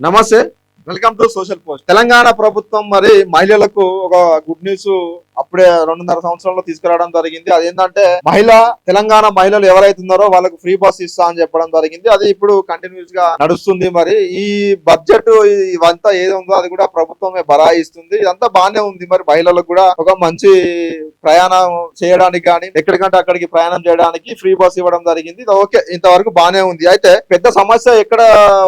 నమస్తే, welcome to social post. Telangana ప్రభుత్వం మరి మహిళలకు ఒక గుడ్ న్యూస్ అప్పుడే 2.5 సంవత్సరాల్లో తీసుకురావడం జరిగింది. అదేంటంటే తెలంగాణ మహిళలు ఎవరైతే ఉన్నారో వాళ్ళకు ఫ్రీ బస్ ఇస్తా అని చెప్పడం జరిగింది. అది ఇప్పుడు కంటిన్యూస్ గా నడుస్తుంది. మరి ఈ బడ్జెట్ ఇవంతా ఏది ఉందో అది కూడా ప్రభుత్వమే బరాయిస్తుంది. ఇదంతా బాగానే ఉంది. మరి మహిళలకు కూడా ఒక మంచి ప్రయాణం చేయడానికి కానీ ఎక్కడికంటే అక్కడికి ప్రయాణం చేయడానికి ఫ్రీ బస్ ఇవ్వడం జరిగింది. ఓకే, ఇంతవరకు బాగానే ఉంది. అయితే పెద్ద సమస్య ఎక్కడ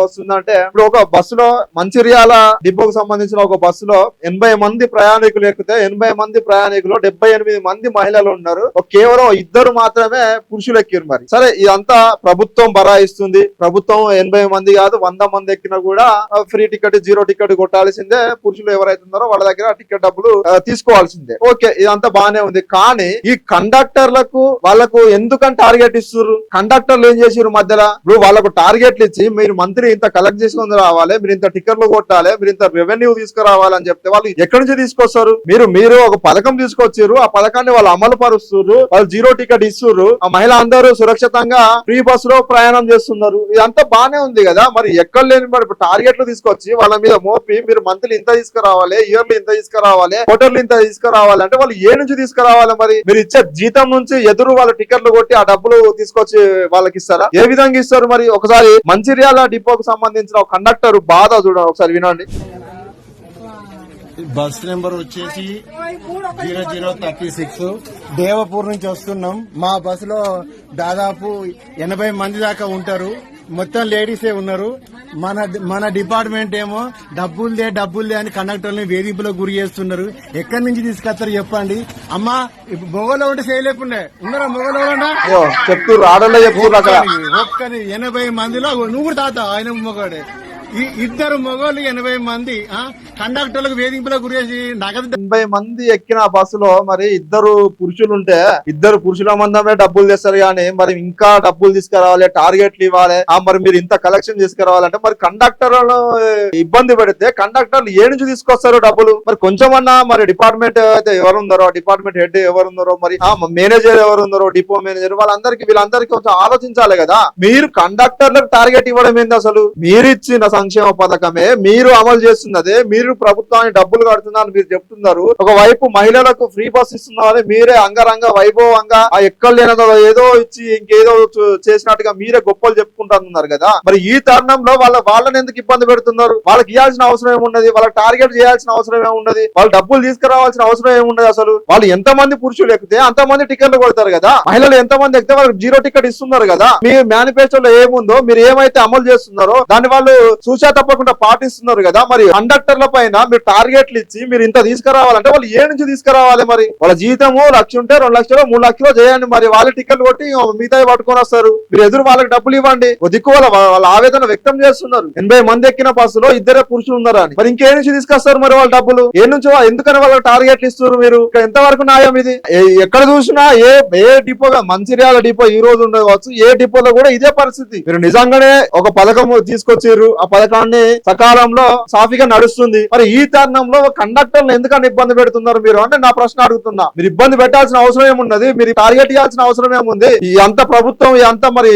వస్తుందంటే, ఇప్పుడు ఒక బస్సులో మంచిర్యాల డిపోకు సంబంధించిన ఒక బస్సులో 80 మంది ప్రయాణికులు ఎక్కితే 80 మంది ప్రయాణికులు 78 మంది మహిళలు ఉన్నారు. కేవలం 2 మాత్రమే పురుషులు ఎక్కిరు. మరి సరే, ఇదంతా ప్రభుత్వం బరాయిస్తుంది. ప్రభుత్వం 80 మంది కాదు 100 మంది ఎక్కినా కూడా ఫ్రీ టికెట్, 0 టికెట్ కొట్టాల్సిందే. పురుషులు ఎవరైతే ఉన్నారో వాళ్ళ దగ్గర టికెట్ డబ్బులు తీసుకోవాల్సిందే. ఓకే, ఇదంతా బాగానే ఉంది. కానీ ఈ కండక్టర్లకు వాళ్ళకు ఎందుకని టార్గెట్ ఇస్తున్నారు? కండక్టర్లు ఏం చేసారు మధ్యలో? ఇప్పుడు వాళ్ళకు టార్గెట్లు ఇచ్చి మీరు మంత్రి ఇంత కలెక్ట్ చేసుకుని రావాలి, మీరు ఇంత టికెట్లు కొట్టాలి, మీరు ఇంత రెవెన్యూ తీసుకురావాలని చెప్తే వాళ్ళు ఎక్కడి నుంచి తీసుకొస్తారు? మీరు ఒక పథకం తీసుకొచ్చారు, ఆ పథకాన్ని వాళ్ళు అమలు పరుస్తున్నారు, వాళ్ళు 0 టికెట్ ఇస్తున్నారు, ఆ మహిళ అందరూ సురక్షితంగా ఫ్రీ బస్ లో ప్రయాణం చేస్తున్నారు. ఇదంతా బానే ఉంది కదా. మరి ఎక్కడ లేని మరి టార్గెట్లు తీసుకొచ్చి వాళ్ళ మీద మోపి మీరు మంత్లీ ఇంత తీసుకురావాలి, ఇయర్లీ ఇంత తీసుకురావాలి, క్వార్టర్లీ ఇంత తీసుకురావాలి అంటే వాళ్ళు ఏ నుంచి తీసుకురావాలి? మరి మీరు ఇచ్చే జీతం నుంచి ఎదురు వాళ్ళ టికెట్లు కొట్టి ఆ డబ్బులు తీసుకొచ్చి వాళ్ళకి ఇస్తారా? ఏ విధంగా ఇస్తారు? మరి ఒకసారి మంచిర్యాల డిపోకు సంబంధించిన ఒక కండక్టర్ బాధ చూడండి, ఒకసారి వినండి. బస్ నెంబర్ వచ్చేసి 0036 దేవపూర్ నుంచి వస్తున్నాం. మా బస్సులో దాదాపు 80 మంది దాకా ఉంటారు. మొత్తం లేడీసే ఉన్నారు. మన డిపార్ట్మెంట్ ఏమో డబ్బులే అని కండక్టర్ని వేధింపులకు గురి చేస్తున్నారు. ఎక్కడి నుంచి తీసుకొస్తారు చెప్పండి అమ్మా. మొగలో ఉంటే చేయలేకుండా ఉన్నారా? మొగలో చెప్తూ రాడలో చెప్తున్నారు. ఒక్కరి 80 మందిలో నువ్వు కూడా తాత ఆయన మొగడే. 2 మగవాళ్ళు 80 మంది కండక్టర్లకు వేధింపులకు గురేసి నగదు 80 మంది ఎక్కిన బస్సులో మరి 2 పురుషులు ఉంటే 2 పురుషుల మందమే డబ్బులు తెస్తారు. కానీ మరి ఇంకా డబ్బులు తీసుకురావాలి, టార్గెట్లు ఇవ్వాలి, మరి మీరు ఇంత కలెక్షన్ తీసుకురావాలంటే మరి కండక్టర్లను ఇబ్బంది పెడితే కండక్టర్లు ఏ నుంచి తీసుకొస్తారు డబ్బులు? మరి కొంచెమన్నా మరి డిపార్ట్మెంట్ అయితే ఎవరు ఉన్నారో, డిపార్ట్మెంట్ హెడ్ ఎవరు ఉన్నారో, మరి మేనేజర్ ఎవరు ఉన్నారో, డిపో మేనేజర్ వీళ్ళందరికీ కొంచెం ఆలోచించాలి కదా. మీరు కండక్టర్లకు టార్గెట్ ఇవ్వడం ఏంది? అసలు మీరు ఇచ్చిన సంక్షేమ పథకమే మీరు అమలు చేస్తున్నదే, మీరు ప్రభుత్వాన్ని డబ్బులు కడుతున్నారని మీరు చెప్తున్నారు. ఒకవైపు మహిళలకు ఫ్రీ బస్ ఇస్తున్నారని మీరే అంగరంగ వైభవంగా ఎక్కడ లేనదో ఏదో ఇచ్చి ఇంకేదో చేసినట్టుగా మీరే గొప్పలు చెప్పుకుంటున్నారు కదా. మరి ఈ తరుణంలో వాళ్ళని ఎందుకు ఇబ్బంది పెడుతున్నారు? వాళ్ళకి ఇవ్వాల్సిన అవసరం ఏమున్నది? వాళ్ళకి టార్గెట్ చేయాల్సిన అవసరం ఏమున్నది? వాళ్ళు డబ్బులు తీసుకురావాల్సిన అవసరం ఏమున్నది? అసలు వాళ్ళు ఎంతమంది పురుషులు ఎక్కితే అంతమంది టికెట్లు కొడతారు కదా. మహిళలు ఎంతమంది ఎక్కితే వాళ్ళకి 0 టికెట్ ఇస్తున్నారు కదా. మీ మేనిఫెస్టోలో ఏముందో, మీరు ఏమైతే అమలు చేస్తున్నారో దాన్ని వాళ్ళు చూసా తప్పకుండా పాటిస్తున్నారు కదా. మరి కండక్టర్ల పైన మీరు టార్గెట్లు ఇచ్చి మీరు ఇంత తీసుకురావాలంటే వాళ్ళు ఏ నుంచి తీసుకురావాలి? మరి వాళ్ళ జీతము 1 లక్ష ఉంటే 2 లక్షలు 3 లక్షలు చేయండి. మరి వాళ్ళ టికెట్లు కొట్టి మిగతా పట్టుకొని వస్తారు. మీరు ఎదురు వాళ్ళకి డబ్బులు ఇవ్వండి. దిక్కు వాళ్ళ ఆవేదన వ్యక్తం చేస్తున్నారు. 80 మంది ఎక్కిన బస్సులో 2 పురుషులు ఉన్నారు అని. మరి ఇంకే నుంచి తీసుకొస్తారు మరి వాళ్ళ డబ్బులు? ఏ నుంచి? ఎందుకని వాళ్ళకి టార్గెట్లు ఇస్తున్నారు మీరు? ఎంతవరకు న్యాయం ఇది? ఎక్కడ చూసినా ఏ డిపో, మంచిర్యాల డిపో ఈ రోజు ఉండవచ్చు, ఏ డిపోలో కూడా ఇదే పరిస్థితి. మీరు నిజంగానే ఒక పథకం తీసుకొచ్చారు, ఆ పథకాన్ని సకాలంలో సాఫీగా నడుస్తుంది. మరి ఈ తరుణంలో కండక్టర్లు ఎందుకని ఇబ్బంది పెడుతున్నారు మీరు అంటే నా ప్రశ్న అడుగుతున్నా. మీరు ఇబ్బంది పెట్టాల్సిన అవసరం ఏమున్నది? మీరు టార్గెట్ ఇవ్వాల్సిన అవసరం ఏముంది? ఈ అంత ప్రభుత్వం అంత మరి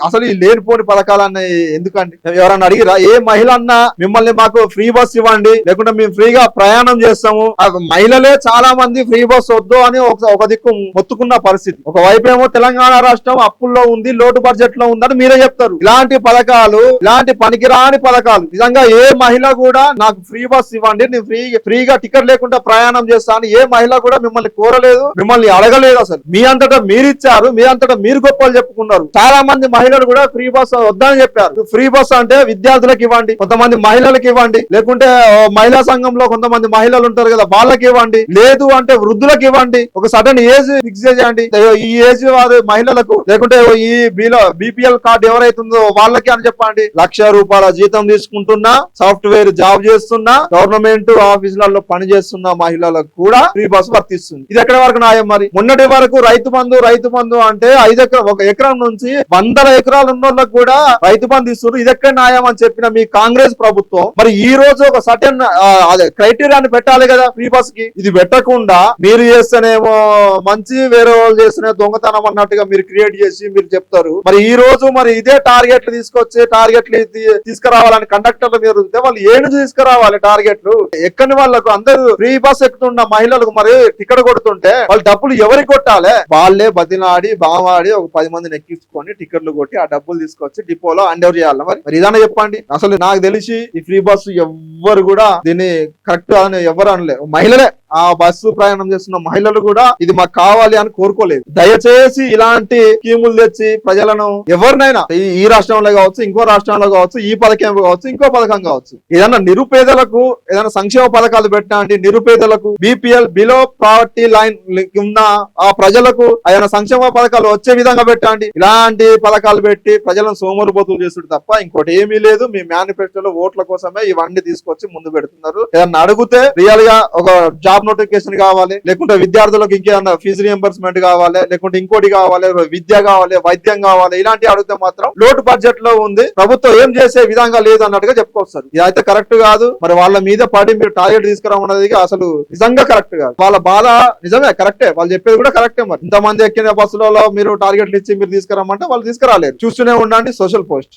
అసలు ఈ లేనిపోని పథకాలన్నీ ఎందుకండి? ఎవరన్నా అడిగిరా? ఏ మహిళ అన్నా మిమ్మల్ని మాకు ఫ్రీ బస్ ఇవ్వండి, లేకుంటే మేము ఫ్రీగా ప్రయాణం చేస్తాము. మహిళలే చాలా మంది ఫ్రీ బస్ వద్దు అని ఒక దిక్కు మొత్తుకున్న పరిస్థితి. ఒకవైపు ఏమో తెలంగాణ రాష్ట్రం అప్పుల్లో ఉంది, లోటు బడ్జెట్ లో ఉందని మీరే చెప్తారు. ఇలాంటి పథకాలు, ఇలాంటి పనికిరాని పథకాలు నిజంగా ఏ మహిళ కూడా నాకు ఫ్రీ బస్ ఇవ్వండి, నేను ఫ్రీగా టికెట్ లేకుండా ప్రయాణం చేస్తాను ఏ మహిళ కూడా మిమ్మల్ని కోరలేదు, మిమ్మల్ని అడగలేదు. అసలు మీ అంతటా మీరు ఇచ్చారు, మీ అంతటా మీరు గొప్పలు చెప్పుకున్నారు. చాలా మంది మహిళలు కూడా ఫ్రీ బస్ వద్దని చెప్పారు. ఫ్రీ బస్ అంటే విద్యార్థులకు ఇవ్వండి, కొంతమంది మహిళలకు ఇవ్వండి, లేకుంటే మహిళా సంఘంలో కొంతమంది మహిళలు ఉంటారు కదా వాళ్ళకి ఇవ్వండి, లేదు అంటే వృద్ధులకు ఇవ్వండి. ఒక సడన్ ఏజ్ ఫిక్స్ చేయండి, ఈ ఏజ్ వారి మహిళలకు, లేకుంటే ఈ బీపీఎల్ కార్డు ఎవరైతే ఉందో వాళ్ళకి అని చెప్పండి. ₹1,00,000 జీతం తీసుకుంటున్నా, సాఫ్ట్వేర్ జాబ్ చేస్తున్నా, గవర్నమెంట్ ఆఫీసులలో పనిచేస్తున్న మహిళలకు కూడా ఫ్రీ బస్ వర్తిస్తుంది. ఇది ఎక్కడి వరకు న్యాయం? మరి మొన్నటి వరకు రైతు బంధు అంటే 1 ఎకరం నుంచి 100 ఎకరాలు ఉన్న వాళ్ళకు కూడా రైతు బంధు ఇస్తున్నారు. ఇది ఎక్కడ న్యాయం అని చెప్పిన మీ కాంగ్రెస్ ప్రభుత్వం మరి ఈ రోజు ఒక సర్టెన్ క్రైటీరియాని పెట్టాలి కదా ఫ్రీ బస్ కి. ఇది పెట్టకుండా మీరు చేస్తేనేమో మంచి, వేరే వాళ్ళు చేస్తేనే దొంగతనం అన్నట్టుగా మీరు క్రియేట్ చేసి మీరు చెప్తారు. మరి ఈ రోజు మరి ఇదే టార్గెట్లు తీసుకొచ్చి టార్గెట్లు తీసుకురావాలి తీసుకురావాలని కండక్టర్ల మీద రుద్దితే వాళ్ళు ఏడు తీసుకురావాలి టార్గెట్లు. ఎక్కని వాళ్ళకు అందరూ ఫ్రీ బస్ ఎక్కుతున్న మహిళలకు మరి టికెట్ కొడుతుంటే వాళ్ళు డబ్బులు ఎవరికి కొట్టాలి? వాళ్ళే బతిలాడి బావాడి ఒక 10 మందిని ఎక్కించుకొని టికెట్లు కొట్టి ఆ డబ్బులు తీసుకొచ్చి డిపోలో హ్యాండ్ ఓవర్ చేయాలి. మరి ఇదన్నా చెప్పండి. అసలు నాకు తెలిసి ఈ ఫ్రీ బస్సు ఎవ్వరు కూడా దీన్ని కరెక్ట్ అని ఎవరు అనలే. మహిళలే, ఆ బస్సు ప్రయాణం చేస్తున్న మహిళలు కూడా ఇది మాకు కావాలి అని కోరుకోలేదు. దయచేసి ఇలాంటి స్కీములు తెచ్చి ప్రజలను ఎవరినైనా ఈ రాష్ట్రంలో కావచ్చు, ఇంకో రాష్ట్రంలో కావచ్చు, ఈ పథకం కావచ్చు, ఇంకో పథకం కావచ్చు, ఏదైనా నిరుపేదలకు ఏదైనా సంక్షేమ పథకాలు పెట్టండి. నిరుపేదలకు బీపీఎల్ బిలో పావర్టీ లైన్ ఉన్న ఆ ప్రజలకు ఆయన సంక్షేమ పథకాలు వచ్చే విధంగా పెట్టండి. ఇలాంటి పథకాలు పెట్టి ప్రజలను సోమరిపోతులు చేస్తుడు తప్ప ఇంకోటి ఏమీ లేదు. మీ మేనిఫెస్టోలో ఓట్ల కోసమే ఇవన్నీ తీసుకొచ్చి ముందు పెడుతున్నారు. ఏదన్నా అడిగితే రియల్ గా ఒక జాబ్ నోటిఫికేషన్ కావాలి, లేకుంటే విద్యార్థులకు ఇంకేమన్నా ఫీజు రియంబర్స్మెంట్ కావాలి, లేకుంటే ఇంకోటి కావాలి, విద్య కావాలి, వైద్యం కావాలి, ఇలాంటి అడిగితే మాత్రం లోటు బడ్జెట్ లో ఉంది, ప్రభుత్వం ఏం చేసే విధంగా లేదు అన్నట్టుగా చెప్పుకొస్తారు. ఇదైతే కరెక్ట్ కాదు. మరి వాళ్ళ మీద పడి మీరు టార్గెట్ తీసుకురావన్నది అసలు నిజంగా కరెక్ట్ కాదు. వాళ్ళ బాధ నిజమే, కరెక్టే, వాళ్ళు చెప్పేది కూడా కరెక్టే. మరి ఇంతమంది ఎక్కిన బస్సులలో మీరు టార్గెట్లు ఇచ్చి మీరు తీసుకురామంటే వాళ్ళు తీసుకురాలేరు. చూస్తూనే ఉండండి సోషల్ పోస్ట్.